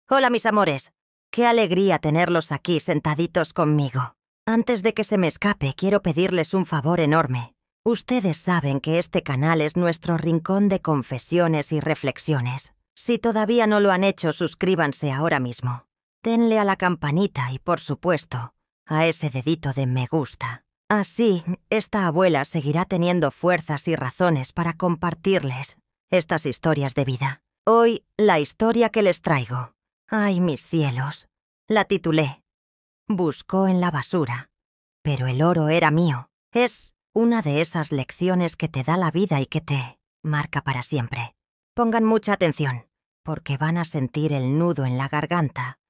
Hola, mis amores. Qué alegría tenerlos aquí sentaditos conmigo. Antes de que se me escape, quiero pedirles un favor enorme. Ustedes saben que este canal es nuestro rincón de confesiones y reflexiones. Si todavía no lo han hecho, suscríbanse ahora mismo. Denle a la campanita y, por supuesto, a ese dedito de me gusta. Así, esta abuela seguirá teniendo fuerzas y razones para compartirles estas historias de vida. Hoy, la historia que les traigo. ¡Ay, mis cielos! La titulé Buscó en la basura, pero el oro era mío. Es una de esas lecciones que te da la vida y que te marca para siempre. Pongan mucha atención, porque van a sentir el nudo en la garganta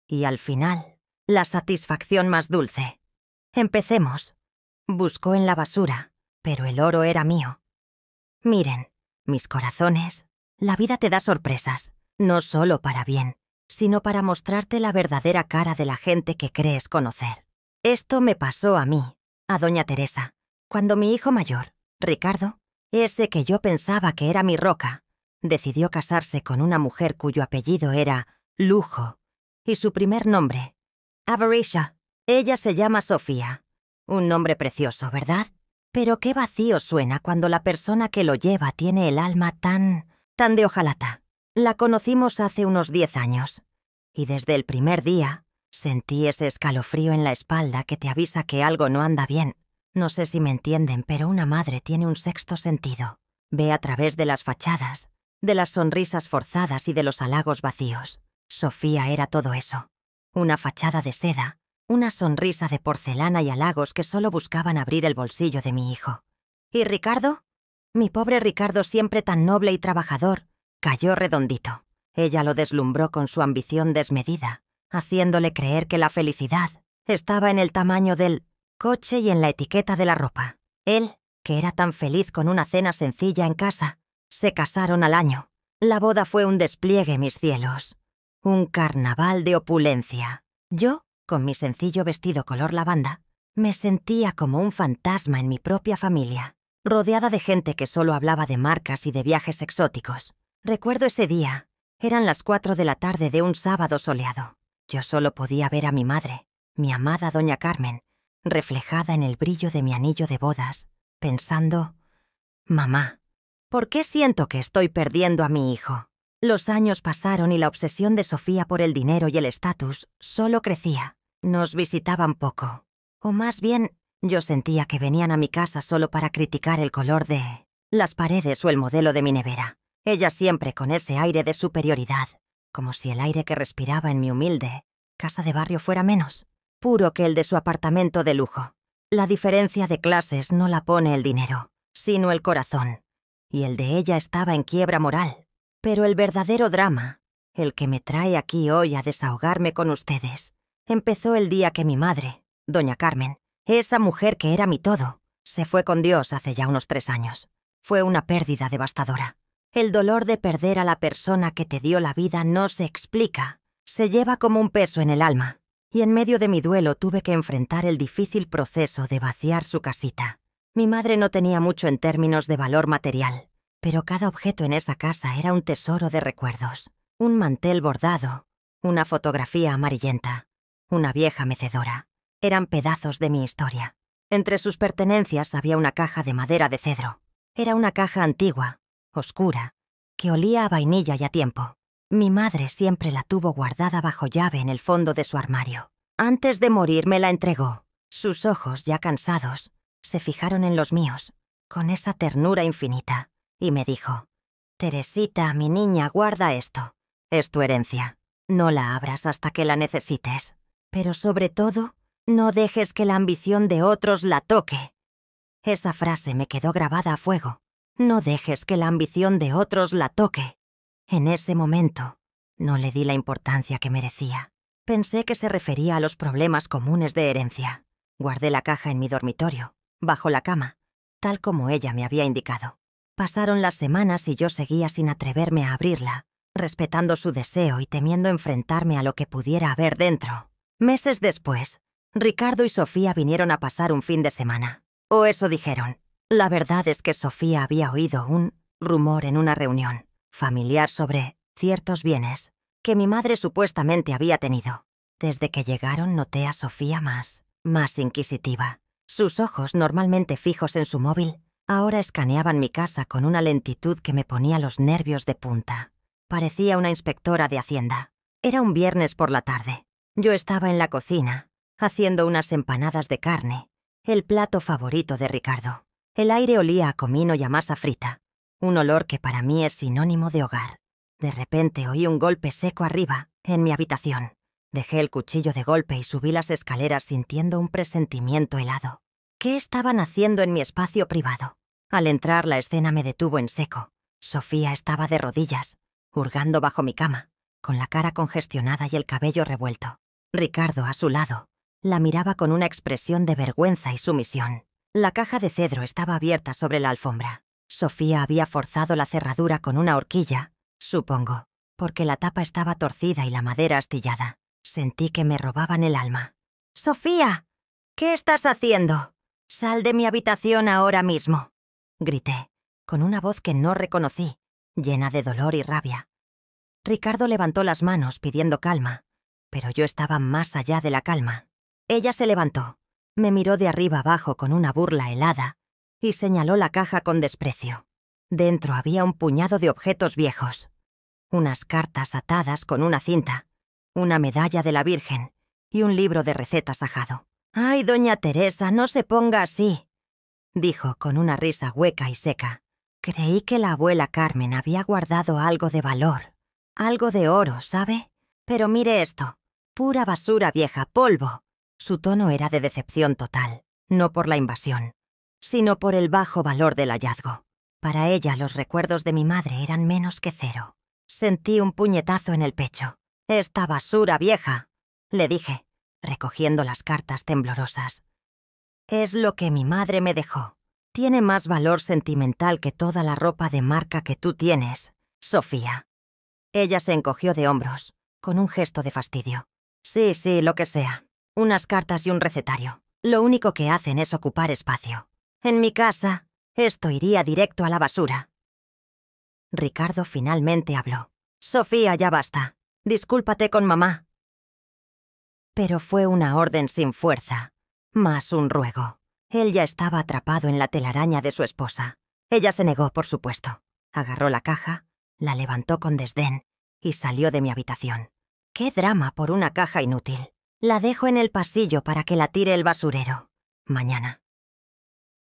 y, al final, la satisfacción más dulce. Empecemos. Buscó en la basura, pero el oro era mío. Miren, mis corazones, la vida te da sorpresas, no solo para bien, sino para mostrarte la verdadera cara de la gente que crees conocer. Esto me pasó a mí, a doña Teresa, cuando mi hijo mayor, Ricardo, ese que yo pensaba que era mi roca, decidió casarse con una mujer cuyo apellido era Lujo, y su primer nombre, Avaricia. Ella se llama Sofía. Un nombre precioso, ¿verdad? Pero qué vacío suena cuando la persona que lo lleva tiene el alma tan de hojalata. La conocimos hace unos 10 años, y desde el primer día sentí ese escalofrío en la espalda que te avisa que algo no anda bien. No sé si me entienden, pero una madre tiene un sexto sentido. Ve a través de las fachadas, de las sonrisas forzadas y de los halagos vacíos. Sofía era todo eso. Una fachada de seda, una sonrisa de porcelana y halagos que solo buscaban abrir el bolsillo de mi hijo. ¿Y Ricardo? Mi pobre Ricardo, siempre tan noble y trabajador, cayó redondito. Ella lo deslumbró con su ambición desmedida, haciéndole creer que la felicidad estaba en el tamaño del coche y en la etiqueta de la ropa. Él, que era tan feliz con una cena sencilla en casa, se casaron al año. La boda fue un despliegue, mis cielos. Un carnaval de opulencia. Yo, con mi sencillo vestido color lavanda, me sentía como un fantasma en mi propia familia, rodeada de gente que solo hablaba de marcas y de viajes exóticos. Recuerdo ese día. Eran las 4 de la tarde de un sábado soleado. Yo solo podía ver a mi madre, mi amada doña Carmen, reflejada en el brillo de mi anillo de bodas, pensando: «Mamá, ¿por qué siento que estoy perdiendo a mi hijo?». Los años pasaron y la obsesión de Sofía por el dinero y el estatus solo crecía. Nos visitaban poco. O más bien, yo sentía que venían a mi casa solo para criticar el color de las paredes o el modelo de mi nevera. Ella siempre con ese aire de superioridad, como si el aire que respiraba en mi humilde casa de barrio fuera menos puro que el de su apartamento de lujo. La diferencia de clases no la pone el dinero, sino el corazón. Y el de ella estaba en quiebra moral. Pero el verdadero drama, el que me trae aquí hoy a desahogarme con ustedes, empezó el día que mi madre, doña Carmen, esa mujer que era mi todo, se fue con Dios hace ya unos 3 años. Fue una pérdida devastadora. El dolor de perder a la persona que te dio la vida no se explica. Se lleva como un peso en el alma. Y en medio de mi duelo tuve que enfrentar el difícil proceso de vaciar su casita. Mi madre no tenía mucho en términos de valor material, pero cada objeto en esa casa era un tesoro de recuerdos. Un mantel bordado, una fotografía amarillenta, una vieja mecedora. Eran pedazos de mi historia. Entre sus pertenencias había una caja de madera de cedro. Era una caja antigua, oscura, que olía a vainilla y a tiempo. Mi madre siempre la tuvo guardada bajo llave en el fondo de su armario. Antes de morir me la entregó. Sus ojos, ya cansados, se fijaron en los míos, con esa ternura infinita, y me dijo: «Teresita, mi niña, guarda esto. Es tu herencia. No la abras hasta que la necesites. Pero sobre todo, no dejes que la ambición de otros la toque». Esa frase me quedó grabada a fuego. No dejes que la ambición de otros la toque. En ese momento, no le di la importancia que merecía. Pensé que se refería a los problemas comunes de herencia. Guardé la caja en mi dormitorio, bajo la cama, tal como ella me había indicado. Pasaron las semanas y yo seguía sin atreverme a abrirla, respetando su deseo y temiendo enfrentarme a lo que pudiera haber dentro. Meses después, Ricardo y Sofía vinieron a pasar un fin de semana. O eso dijeron. La verdad es que Sofía había oído un rumor en una reunión familiar sobre ciertos bienes que mi madre supuestamente había tenido. Desde que llegaron noté a Sofía más inquisitiva. Sus ojos, normalmente fijos en su móvil, ahora escaneaban mi casa con una lentitud que me ponía los nervios de punta. Parecía una inspectora de Hacienda. Era un viernes por la tarde. Yo estaba en la cocina, haciendo unas empanadas de carne, el plato favorito de Ricardo. El aire olía a comino y a masa frita, un olor que para mí es sinónimo de hogar. De repente oí un golpe seco arriba, en mi habitación. Dejé el cuchillo de golpe y subí las escaleras sintiendo un presentimiento helado. ¿Qué estaban haciendo en mi espacio privado? Al entrar, la escena me detuvo en seco. Sofía estaba de rodillas, hurgando bajo mi cama, con la cara congestionada y el cabello revuelto. Ricardo, a su lado, la miraba con una expresión de vergüenza y sumisión. La caja de cedro estaba abierta sobre la alfombra. Sofía había forzado la cerradura con una horquilla, supongo, porque la tapa estaba torcida y la madera astillada. Sentí que me robaban el alma. «¡Sofía! ¿Qué estás haciendo? Sal de mi habitación ahora mismo», grité, con una voz que no reconocí, llena de dolor y rabia. Ricardo levantó las manos pidiendo calma, pero yo estaba más allá de la calma. Ella se levantó, me miró de arriba abajo con una burla helada y señaló la caja con desprecio. Dentro había un puñado de objetos viejos, unas cartas atadas con una cinta, una medalla de la Virgen y un libro de recetas ajado. «Ay, doña Teresa, no se ponga así», dijo con una risa hueca y seca. «Creí que la abuela Carmen había guardado algo de valor, algo de oro, ¿sabe? Pero mire esto, pura basura vieja, polvo». Su tono era de decepción total, no por la invasión, sino por el bajo valor del hallazgo. Para ella los recuerdos de mi madre eran menos que cero. Sentí un puñetazo en el pecho. «Esta basura vieja», le dije, recogiendo las cartas temblorosas. «Es lo que mi madre me dejó. Tiene más valor sentimental que toda la ropa de marca que tú tienes, Sofía». Ella se encogió de hombros, con un gesto de fastidio. «Sí, lo que sea. Unas cartas y un recetario. Lo único que hacen es ocupar espacio. En mi casa, esto iría directo a la basura». Ricardo finalmente habló. «Sofía, ya basta. Discúlpate con mamá». Pero fue una orden sin fuerza, más un ruego. Él ya estaba atrapado en la telaraña de su esposa. Ella se negó, por supuesto. Agarró la caja, la levantó con desdén y salió de mi habitación. ¡Qué drama por una caja inútil! La dejo en el pasillo para que la tire el basurero. Mañana.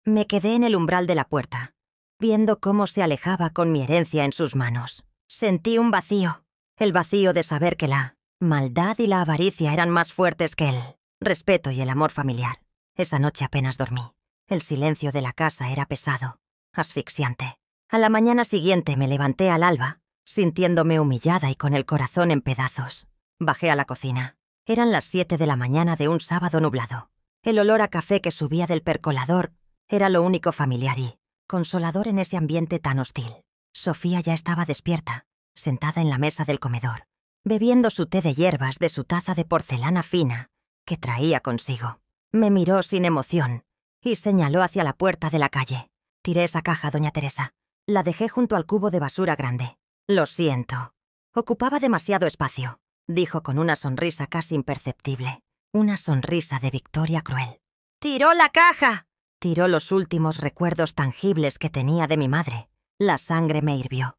Me quedé en el umbral de la puerta, viendo cómo se alejaba con mi herencia en sus manos. Sentí un vacío. El vacío de saber que la maldad y la avaricia eran más fuertes que el respeto y el amor familiar. Esa noche apenas dormí. El silencio de la casa era pesado, asfixiante. A la mañana siguiente me levanté al alba, sintiéndome humillada y con el corazón en pedazos. Bajé a la cocina. Eran las 7 de la mañana de un sábado nublado. El olor a café que subía del percolador era lo único familiar y consolador en ese ambiente tan hostil. Sofía ya estaba despierta, sentada en la mesa del comedor, bebiendo su té de hierbas de su taza de porcelana fina que traía consigo. Me miró sin emoción y señaló hacia la puerta de la calle. «Tiré esa caja, doña Teresa. La dejé junto al cubo de basura grande. Lo siento. Ocupaba demasiado espacio», dijo con una sonrisa casi imperceptible. Una sonrisa de victoria cruel. «¡Tiró la caja!». Tiró los últimos recuerdos tangibles que tenía de mi madre. La sangre me hirvió.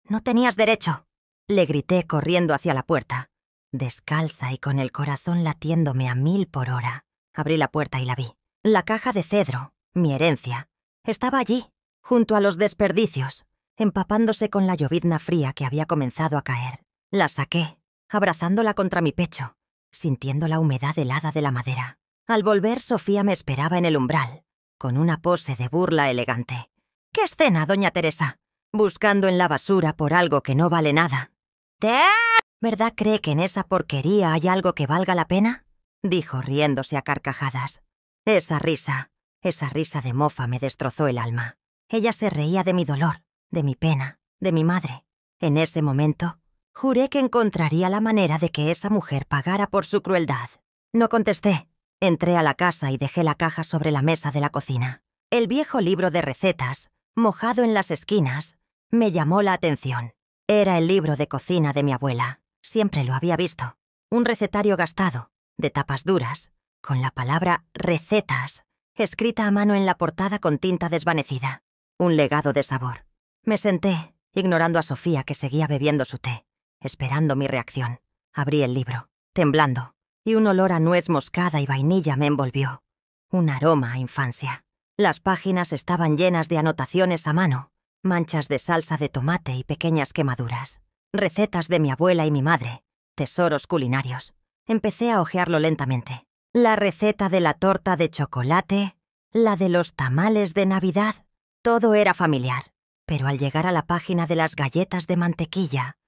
«No tenías derecho», le grité corriendo hacia la puerta, descalza y con el corazón latiéndome a 1000 por hora. Abrí la puerta y la vi. La caja de cedro, mi herencia, estaba allí, junto a los desperdicios, empapándose con la llovizna fría que había comenzado a caer. La saqué, abrazándola contra mi pecho, sintiendo la humedad helada de la madera. Al volver, Sofía me esperaba en el umbral, con una pose de burla elegante. «¿Qué escena, doña Teresa? Buscando en la basura por algo que no vale nada». «¿Verdad cree que en esa porquería hay algo que valga la pena?», dijo riéndose a carcajadas. Esa risa de mofa me destrozó el alma. Ella se reía de mi dolor, de mi pena, de mi madre. En ese momento, juré que encontraría la manera de que esa mujer pagara por su crueldad. No contesté. Entré a la casa y dejé la caja sobre la mesa de la cocina. El viejo libro de recetas, mojado en las esquinas, me llamó la atención. Era el libro de cocina de mi abuela. Siempre lo había visto. Un recetario gastado, de tapas duras, con la palabra recetas, escrita a mano en la portada con tinta desvanecida. Un legado de sabor. Me senté, ignorando a Sofía, que seguía bebiendo su té, esperando mi reacción. Abrí el libro, temblando, y un olor a nuez moscada y vainilla me envolvió. Un aroma a infancia. Las páginas estaban llenas de anotaciones a mano, manchas de salsa de tomate y pequeñas quemaduras. Recetas de mi abuela y mi madre, tesoros culinarios. Empecé a hojearlo lentamente. La receta de la torta de chocolate, la de los tamales de Navidad, todo era familiar. Pero al llegar a la página de las galletas de mantequilla,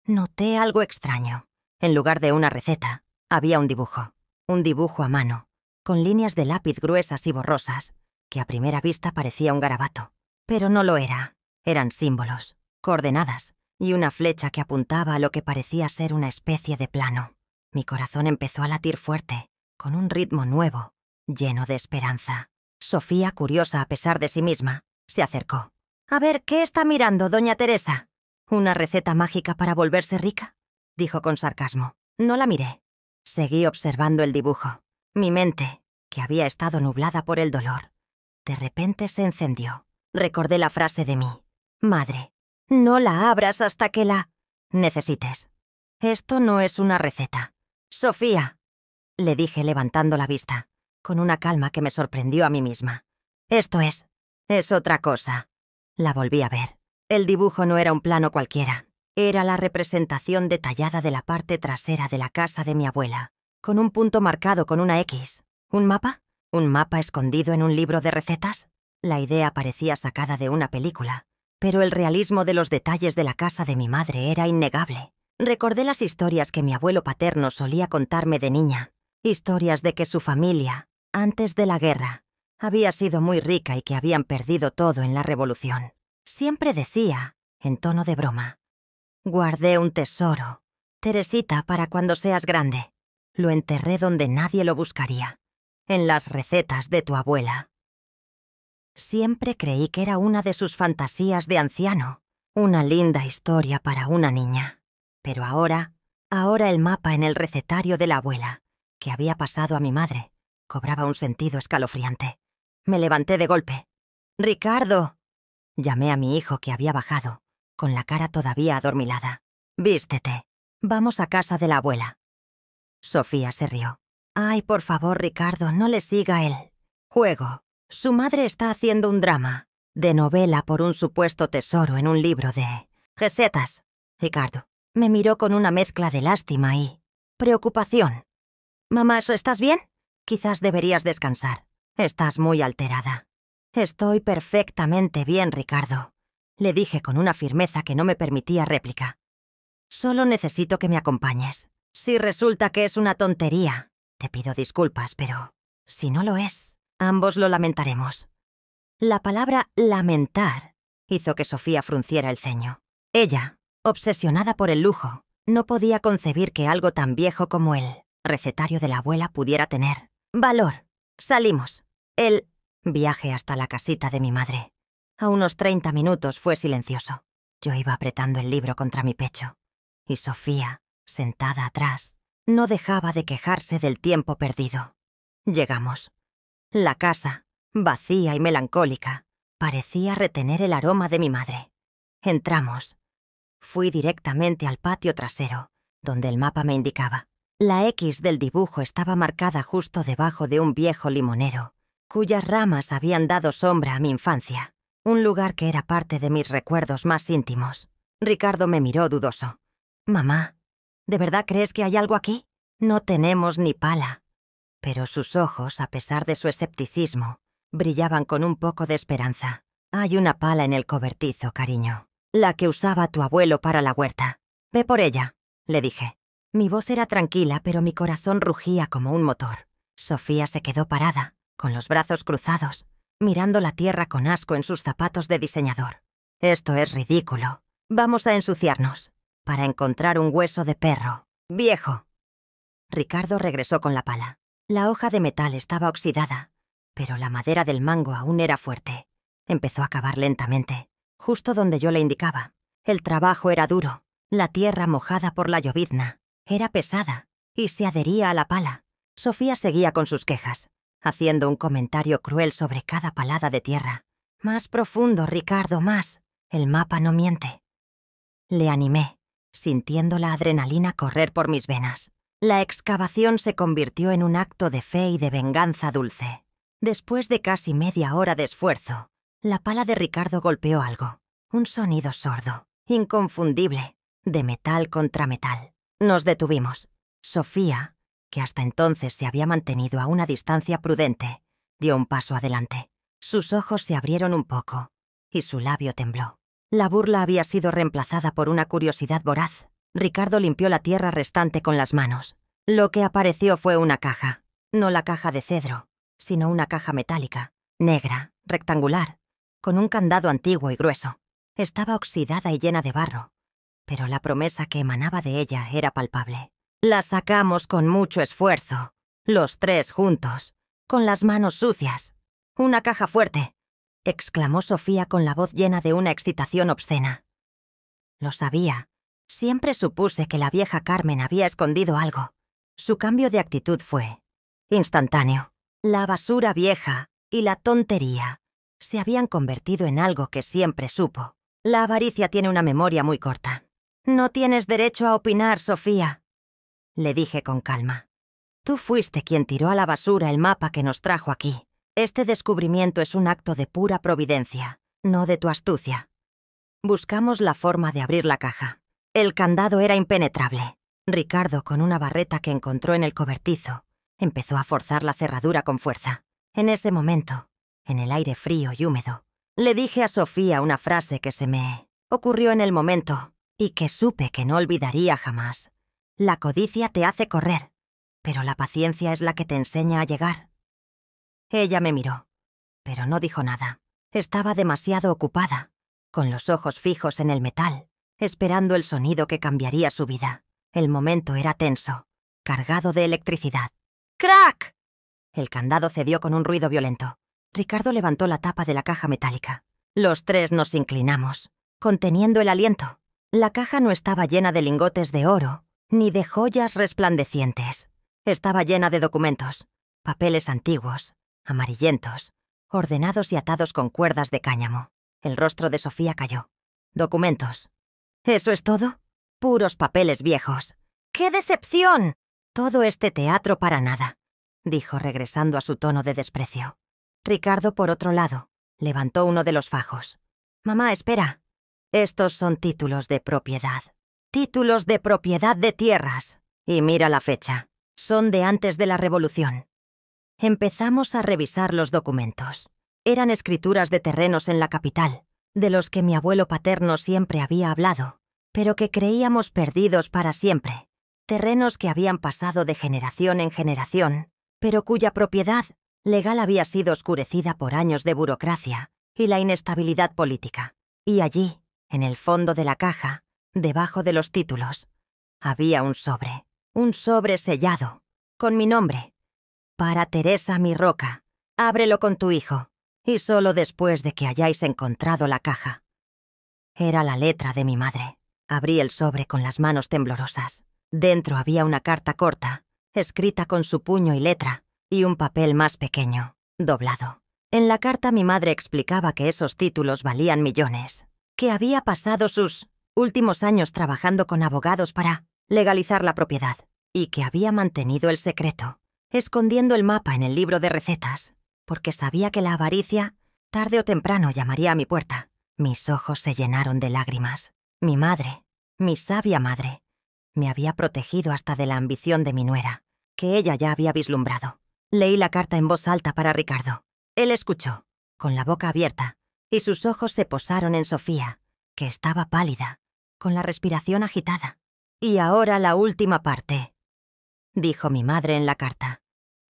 noté algo extraño. En lugar de una receta, había un dibujo a mano, con líneas de lápiz gruesas y borrosas, que a primera vista parecía un garabato. Pero no lo era. Eran símbolos, coordenadas, y una flecha que apuntaba a lo que parecía ser una especie de plano. Mi corazón empezó a latir fuerte, con un ritmo nuevo, lleno de esperanza. Sofía, curiosa a pesar de sí misma, se acercó. «A ver, ¿qué está mirando, doña Teresa? ¿Una receta mágica para volverse rica?», dijo con sarcasmo. No la miré. Seguí observando el dibujo. Mi mente, que había estado nublada por el dolor, de repente se encendió. Recordé la frase de mi madre. «No la abras hasta que la necesites». Esto no es una receta. «Sofía», le dije levantando la vista, con una calma que me sorprendió a mí misma. «Esto es otra cosa». La volví a ver. El dibujo no era un plano cualquiera. Era la representación detallada de la parte trasera de la casa de mi abuela, con un punto marcado con una X. ¿Un mapa? ¿Un mapa escondido en un libro de recetas? La idea parecía sacada de una película, pero el realismo de los detalles de la casa de mi madre era innegable. Recordé las historias que mi abuelo paterno solía contarme de niña. Historias de que su familia, antes de la guerra, había sido muy rica y que habían perdido todo en la revolución. Siempre decía, en tono de broma: «Guardé un tesoro, Teresita, para cuando seas grande. Lo enterré donde nadie lo buscaría, en las recetas de tu abuela». Siempre creí que era una de sus fantasías de anciano, una linda historia para una niña. Pero ahora el mapa en el recetario de la abuela, que había pasado a mi madre, cobraba un sentido escalofriante. Me levanté de golpe. «Ricardo», llamé a mi hijo, que había bajado, con la cara todavía adormilada. «Vístete. Vamos a casa de la abuela». Sofía se rió. «Ay, por favor, Ricardo, no le siga el juego. Su madre está haciendo un drama de novela por un supuesto tesoro en un libro de recetas». Ricardo me miró con una mezcla de lástima y preocupación. «Mamá, ¿estás bien? Quizás deberías descansar. Estás muy alterada». «Estoy perfectamente bien, Ricardo», le dije con una firmeza que no me permitía réplica. «Solo necesito que me acompañes. Si resulta que es una tontería, te pido disculpas, pero si no lo es, ambos lo lamentaremos». La palabra lamentar hizo que Sofía frunciera el ceño. Ella, obsesionada por el lujo, no podía concebir que algo tan viejo como el recetario de la abuela pudiera tener valor. Salimos. El viaje hasta la casita de mi madre. A unos 30 minutos fue silencioso. Yo iba apretando el libro contra mi pecho, y Sofía, sentada atrás, no dejaba de quejarse del tiempo perdido. Llegamos. La casa, vacía y melancólica, parecía retener el aroma de mi madre. Entramos. Fui directamente al patio trasero, donde el mapa me indicaba. La X del dibujo estaba marcada justo debajo de un viejo limonero, cuyas ramas habían dado sombra a mi infancia, un lugar que era parte de mis recuerdos más íntimos. Ricardo me miró dudoso. «Mamá, ¿de verdad crees que hay algo aquí? No tenemos ni pala». Pero sus ojos, a pesar de su escepticismo, brillaban con un poco de esperanza. «Hay una pala en el cobertizo, cariño. La que usaba tu abuelo para la huerta. Ve por ella», le dije. Mi voz era tranquila, pero mi corazón rugía como un motor. Sofía se quedó parada, con los brazos cruzados, mirando la tierra con asco en sus zapatos de diseñador. «Esto es ridículo. Vamos a ensuciarnos para encontrar un hueso de perro viejo». Ricardo regresó con la pala. La hoja de metal estaba oxidada, pero la madera del mango aún era fuerte. Empezó a cavar lentamente, justo donde yo le indicaba. El trabajo era duro. La tierra mojada por la llovizna era pesada y se adhería a la pala. Sofía seguía con sus quejas, haciendo un comentario cruel sobre cada palada de tierra. «Más profundo, Ricardo, más. El mapa no miente». Le animé, sintiendo la adrenalina correr por mis venas. La excavación se convirtió en un acto de fe y de venganza dulce. Después de casi media hora de esfuerzo, la pala de Ricardo golpeó algo. Un sonido sordo, inconfundible, de metal contra metal. Nos detuvimos. Sofía, que hasta entonces se había mantenido a una distancia prudente, dio un paso adelante. Sus ojos se abrieron un poco y su labio tembló. La burla había sido reemplazada por una curiosidad voraz. Ricardo limpió la tierra restante con las manos. Lo que apareció fue una caja. No la caja de cedro, sino una caja metálica, negra, rectangular, con un candado antiguo y grueso. Estaba oxidada y llena de barro, pero la promesa que emanaba de ella era palpable. La sacamos con mucho esfuerzo, los tres juntos, con las manos sucias. «Una caja fuerte», exclamó Sofía con la voz llena de una excitación obscena. Lo sabía. Siempre supuse que la vieja Carmen había escondido algo. Su cambio de actitud fue instantáneo. La basura vieja y la tontería se habían convertido en algo que siempre supo. La avaricia tiene una memoria muy corta. «No tienes derecho a opinar, Sofía», le dije con calma. «Tú fuiste quien tiró a la basura el mapa que nos trajo aquí. Este descubrimiento es un acto de pura providencia, no de tu astucia». Buscamos la forma de abrir la caja. El candado era impenetrable. Ricardo, con una barreta que encontró en el cobertizo, empezó a forzar la cerradura con fuerza. En ese momento, en el aire frío y húmedo, le dije a Sofía una frase que se me ocurrió en el momento y que supe que no olvidaría jamás. «La codicia te hace correr, pero la paciencia es la que te enseña a llegar». Ella me miró, pero no dijo nada. Estaba demasiado ocupada, con los ojos fijos en el metal, esperando el sonido que cambiaría su vida. El momento era tenso, cargado de electricidad. ¡Crack! El candado cedió con un ruido violento. Ricardo levantó la tapa de la caja metálica. Los tres nos inclinamos, conteniendo el aliento. La caja no estaba llena de lingotes de oro, ni de joyas resplandecientes. Estaba llena de documentos, papeles antiguos, amarillentos, ordenados y atados con cuerdas de cáñamo. El rostro de Sofía cayó. «¿Documentos? ¿Eso es todo? Puros papeles viejos». «¡Qué decepción! Todo este teatro para nada», dijo regresando a su tono de desprecio. Ricardo, por otro lado, levantó uno de los fajos. «Mamá, espera. Estos son títulos de propiedad. Títulos de propiedad de tierras. Y mira la fecha. Son de antes de la Revolución». Empezamos a revisar los documentos. Eran escrituras de terrenos en la capital, de los que mi abuelo paterno siempre había hablado, pero que creíamos perdidos para siempre. Terrenos que habían pasado de generación en generación, pero cuya propiedad legal había sido oscurecida por años de burocracia y la inestabilidad política. Y allí, en el fondo de la caja, debajo de los títulos, había un sobre sellado, con mi nombre. «Para Teresa mi Roca, ábrelo con tu hijo, y solo después de que hayáis encontrado la caja». Era la letra de mi madre. Abrí el sobre con las manos temblorosas. Dentro había una carta corta, escrita con su puño y letra, y un papel más pequeño, doblado. En la carta mi madre explicaba que esos títulos valían millones, que había pasado sus últimos años trabajando con abogados para legalizar la propiedad, y que había mantenido el secreto, escondiendo el mapa en el libro de recetas, porque sabía que la avaricia, tarde o temprano, llamaría a mi puerta. Mis ojos se llenaron de lágrimas. Mi madre, mi sabia madre, me había protegido hasta de la ambición de mi nuera, que ella ya había vislumbrado. Leí la carta en voz alta para Ricardo. Él escuchó, con la boca abierta, y sus ojos se posaron en Sofía, que estaba pálida, con la respiración agitada. «Y ahora la última parte», dijo mi madre en la carta.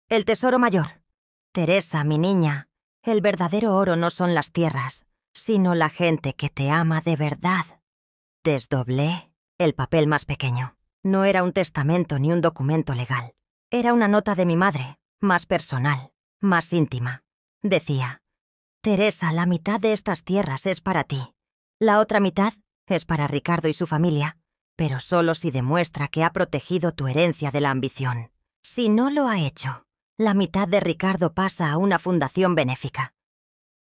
«El tesoro mayor. Teresa, mi niña, el verdadero oro no son las tierras, sino la gente que te ama de verdad». Desdoblé el papel más pequeño. No era un testamento ni un documento legal. Era una nota de mi madre, más personal, más íntima. Decía: «Teresa, la mitad de estas tierras es para ti. La otra mitad es para Ricardo y su familia. pero solo si demuestra que ha protegido tu herencia de la ambición. Si no lo ha hecho, la mitad de Ricardo pasa a una fundación benéfica.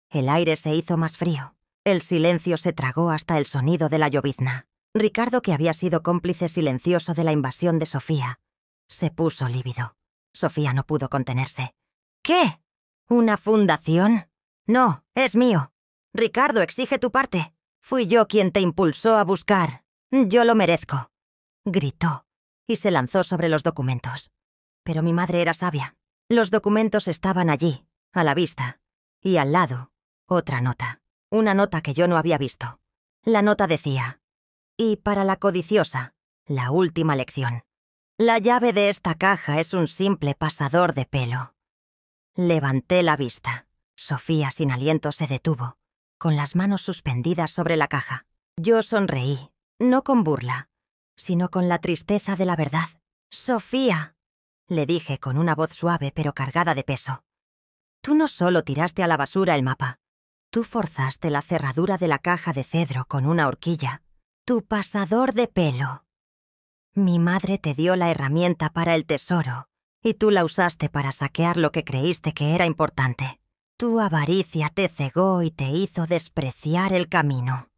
El aire se hizo más frío. El silencio se tragó hasta el sonido de la llovizna. Ricardo, que había sido cómplice silencioso de la invasión de Sofía, se puso lívido. Sofía no pudo contenerse. ¿Qué? ¿Una fundación? No, es mío. Ricardo, exige tu parte. Fui yo quien te impulsó a buscar. Yo lo merezco. Gritó y se lanzó sobre los documentos. Pero mi madre era sabia. Los documentos estaban allí, a la vista, y al lado, otra nota. Una nota que yo no había visto. La nota decía: y para la codiciosa, la última lección. La llave de esta caja es un simple pasador de pelo. Levanté la vista. Sofía, sin aliento, se detuvo, con las manos suspendidas sobre la caja. Yo sonreí, no con burla, sino con la tristeza de la verdad. «Sofía», le dije con una voz suave pero cargada de peso. «Tú no solo tiraste a la basura el mapa, tú forzaste la cerradura de la caja de cedro con una horquilla. Tu pasador de pelo. Mi madre te dio la herramienta para el tesoro, y tú la usaste para saquear lo que creíste que era importante. Tu avaricia te cegó y te hizo despreciar el camino.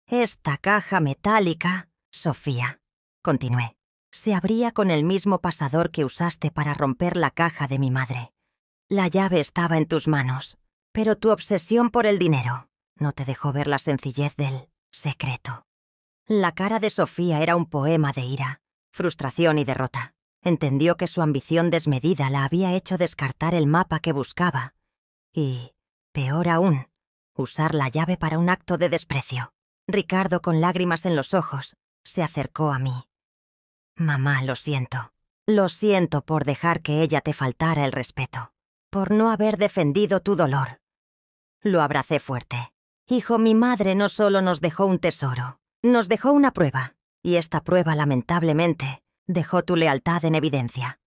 Esta caja metálica, Sofía», continué, «se abría con el mismo pasador que usaste para romper la caja de mi madre. La llave estaba en tus manos, pero tu obsesión por el dinero no te dejó ver la sencillez del secreto». La cara de Sofía era un poema de ira, frustración y derrota. Entendió que su ambición desmedida la había hecho descartar el mapa que buscaba y, peor aún, usar la llave para un acto de desprecio. Ricardo, con lágrimas en los ojos, se acercó a mí. «Mamá, lo siento. Lo siento por dejar que ella te faltara el respeto, por no haber defendido tu dolor». Lo abracé fuerte. «Hijo, mi madre no solo nos dejó un tesoro, nos dejó una prueba, y esta prueba, lamentablemente, dejó tu lealtad en evidencia.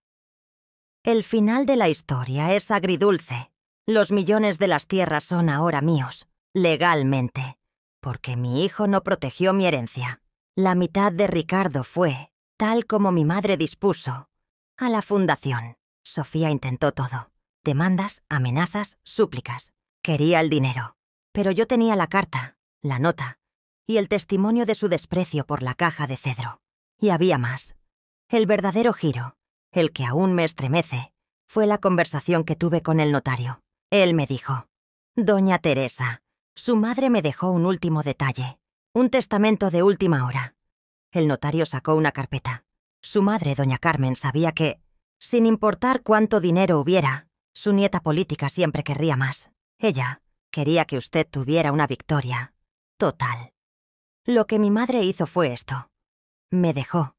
El final de la historia es agridulce. Los millones de las tierras son ahora míos, legalmente, porque mi hijo no protegió mi herencia. La mitad de Ricardo fue, tal como mi madre dispuso, a la fundación». Sofía intentó todo. Demandas, amenazas, súplicas. Quería el dinero. Pero yo tenía la carta, la nota, y el testimonio de su desprecio por la caja de cedro. Y había más. El verdadero giro, el que aún me estremece, fue la conversación que tuve con el notario. Él me dijo: «Doña Teresa, su madre me dejó un último detalle, un testamento de última hora». El notario sacó una carpeta. Su madre, doña Carmen, sabía que, sin importar cuánto dinero hubiera, su nieta política siempre querría más. Ella quería que usted tuviera una victoria total. Lo que mi madre hizo fue esto. Me dejó.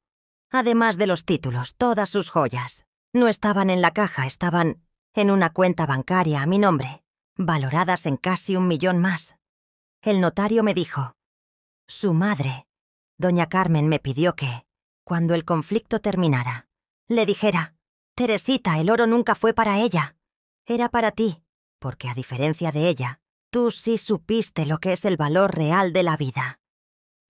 Además de los títulos, todas sus joyas. No estaban en la caja, estaban en una cuenta bancaria a mi nombre, valoradas en casi 1 millón más. El notario me dijo: «Su madre, doña Carmen, me pidió que, cuando el conflicto terminara, le dijera: Teresita, el oro nunca fue para ella. Era para ti, porque a diferencia de ella, tú sí supiste lo que es el valor real de la vida.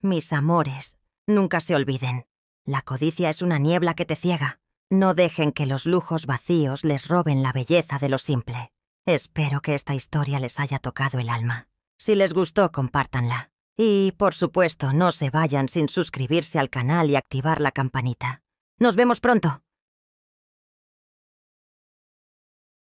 Mis amores, nunca se olviden. La codicia es una niebla que te ciega. No dejen que los lujos vacíos les roben la belleza de lo simple». Espero que esta historia les haya tocado el alma. Si les gustó, compártanla. Y, por supuesto, no se vayan sin suscribirse al canal y activar la campanita. ¡Nos vemos pronto!